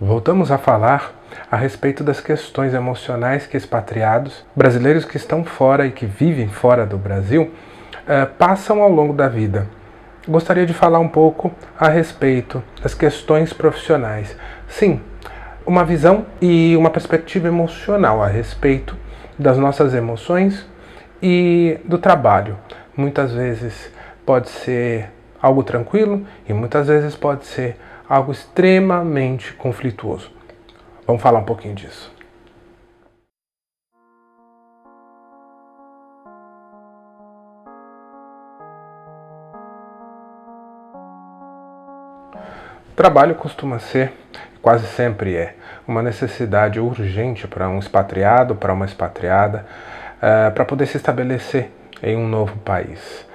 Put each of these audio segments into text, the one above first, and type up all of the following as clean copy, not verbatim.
Voltamos a falar a respeito das questões emocionais que expatriados, brasileiros que estão fora e que vivem fora do Brasil, passam ao longo da vida. Gostaria de falar um pouco a respeito das questões profissionais. Sim, uma visão e uma perspectiva emocional a respeito das nossas emoções e do trabalho. Muitas vezes pode ser algo tranquilo e muitas vezes pode ser algo extremamente conflituoso. Vamos falar um pouquinho disso. O trabalho costuma ser, quase sempre é, uma necessidade urgente para um expatriado, para uma expatriada, para poder se estabelecer em um novo país.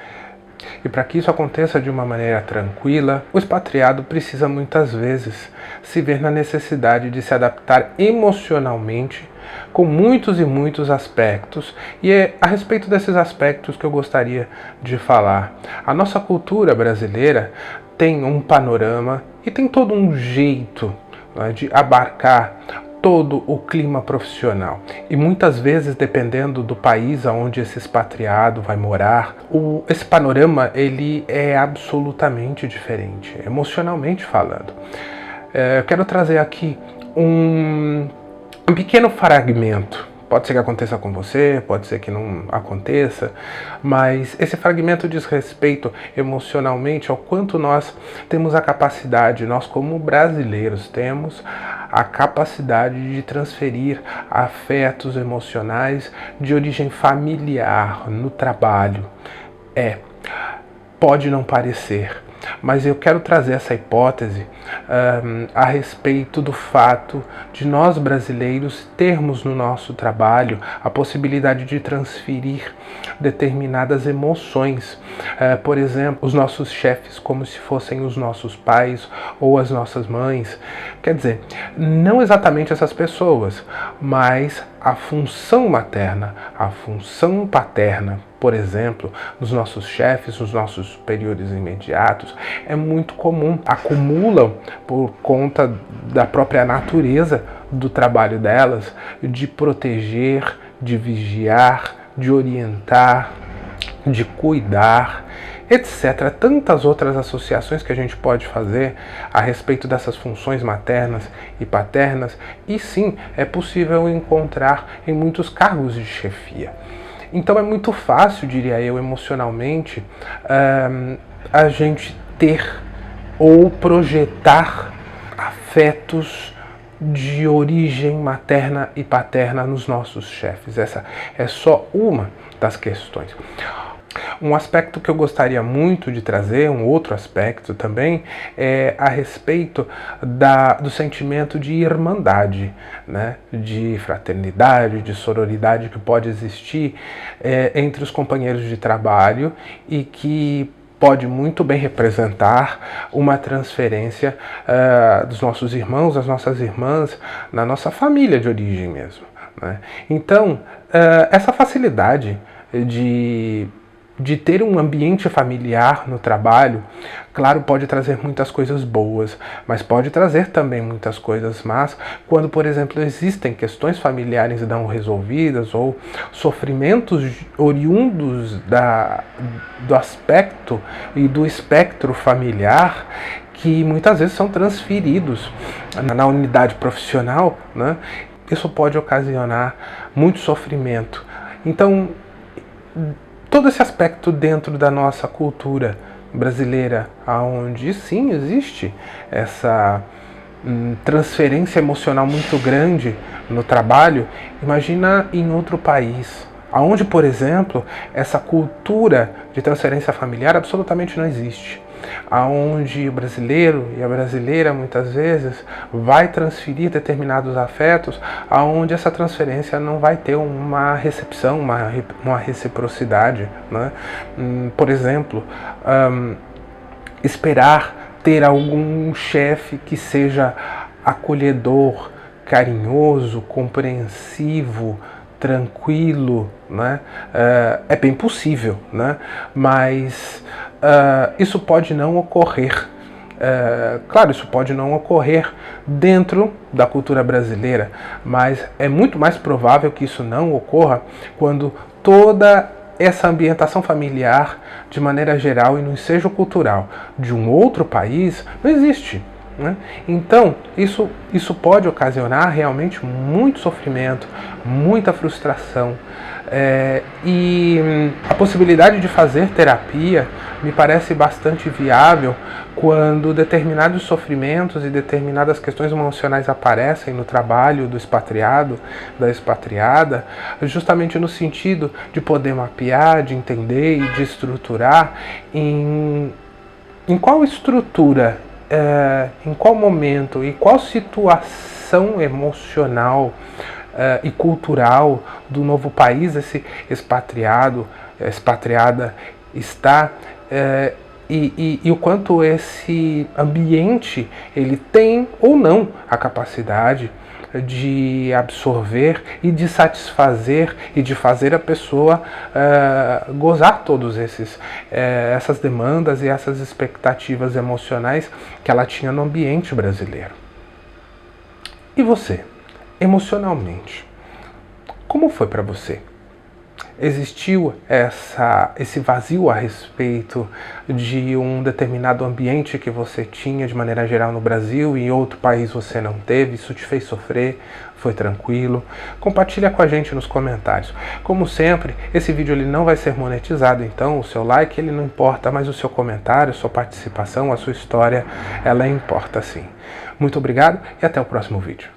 E para que isso aconteça de uma maneira tranquila, o expatriado precisa muitas vezes se ver na necessidade de se adaptar emocionalmente com muitos e muitos aspectos, e é a respeito desses aspectos que eu gostaria de falar. A nossa cultura brasileira tem um panorama e tem todo um jeito, né, de abarcar todo o clima profissional. E muitas vezes, dependendo do país aonde esse expatriado vai morar, esse panorama ele é absolutamente diferente, emocionalmente falando. Eu quero trazer aqui um pequeno fragmento. Pode ser que aconteça com você, pode ser que não aconteça, mas esse fragmento diz respeito emocionalmente ao quanto nós temos a capacidade, nós como brasileiros temos a capacidade de transferir afetos emocionais de origem familiar no trabalho. Pode não parecer, mas eu quero trazer essa hipótese a respeito do fato de nós brasileiros termos no nosso trabalho a possibilidade de transferir determinadas emoções. Por exemplo, os nossos chefes como se fossem os nossos pais ou as nossas mães. Quer dizer, não exatamente essas pessoas, mas a função materna, a função paterna, por exemplo, nos nossos chefes, nos nossos superiores imediatos, é muito comum. Acumulam por conta da própria natureza do trabalho delas, de proteger, de vigiar, de orientar, de cuidar, etc. Tantas outras associações que a gente pode fazer a respeito dessas funções maternas e paternas, e sim, é possível encontrar em muitos cargos de chefia. Então é muito fácil, diria eu, emocionalmente, a gente ter ou projetar afetos de origem materna e paterna nos nossos chefes. Essa é só uma das questões. Um aspecto que eu gostaria muito de trazer, um outro aspecto também, é a respeito do sentimento de irmandade, né? De fraternidade, de sororidade que pode existir entre os companheiros de trabalho e que pode muito bem representar uma transferência dos nossos irmãos, das nossas irmãs, na nossa família de origem mesmo, né? Então, essa facilidade de ter um ambiente familiar no trabalho, claro, pode trazer muitas coisas boas, mas pode trazer também muitas coisas más, quando, por exemplo, existem questões familiares não resolvidas ou sofrimentos oriundos do aspecto e do espectro familiar que muitas vezes são transferidos na unidade profissional, né? Isso pode ocasionar muito sofrimento. Então, todo esse aspecto dentro da nossa cultura brasileira, onde sim existe essa transferência emocional muito grande no trabalho, imagina em outro país, onde, por exemplo, essa cultura de transferência familiar absolutamente não existe. Onde o brasileiro e a brasileira muitas vezes vai transferir determinados afetos, onde essa transferência não vai ter uma recepção, uma reciprocidade, né? Por exemplo, esperar ter algum chefe que seja acolhedor, carinhoso, compreensivo, tranquilo, né? É bem possível, né? Mas isso pode não ocorrer Claro, isso pode não ocorrer dentro da cultura brasileira, mas é muito mais provável que isso não ocorra quando toda essa ambientação familiar, de maneira geral, e no ensejo cultural de um outro país, não existe. Né? Então, isso pode ocasionar realmente muito sofrimento, muita frustração. E a possibilidade de fazer terapia me parece bastante viável quando determinados sofrimentos e determinadas questões emocionais aparecem no trabalho do expatriado, da expatriada, justamente no sentido de poder mapear, de entender e de estruturar em qual estrutura, em qual momento e qual situação emocional e cultural do novo país esse expatriado, expatriada está, e o quanto esse ambiente ele tem ou não a capacidade de absorver e de satisfazer e de fazer a pessoa gozar todos essas demandas e essas expectativas emocionais que ela tinha no ambiente brasileiro. E você, emocionalmente, como foi para você? Existiu esse vazio a respeito de um determinado ambiente que você tinha de maneira geral no Brasil e em outro país você não teve? Isso te fez sofrer? Foi tranquilo? Compartilha com a gente nos comentários. Como sempre, esse vídeo ele não vai ser monetizado, então o seu like ele não importa, mas o seu comentário, sua participação, a sua história, ela importa sim. Muito obrigado e até o próximo vídeo.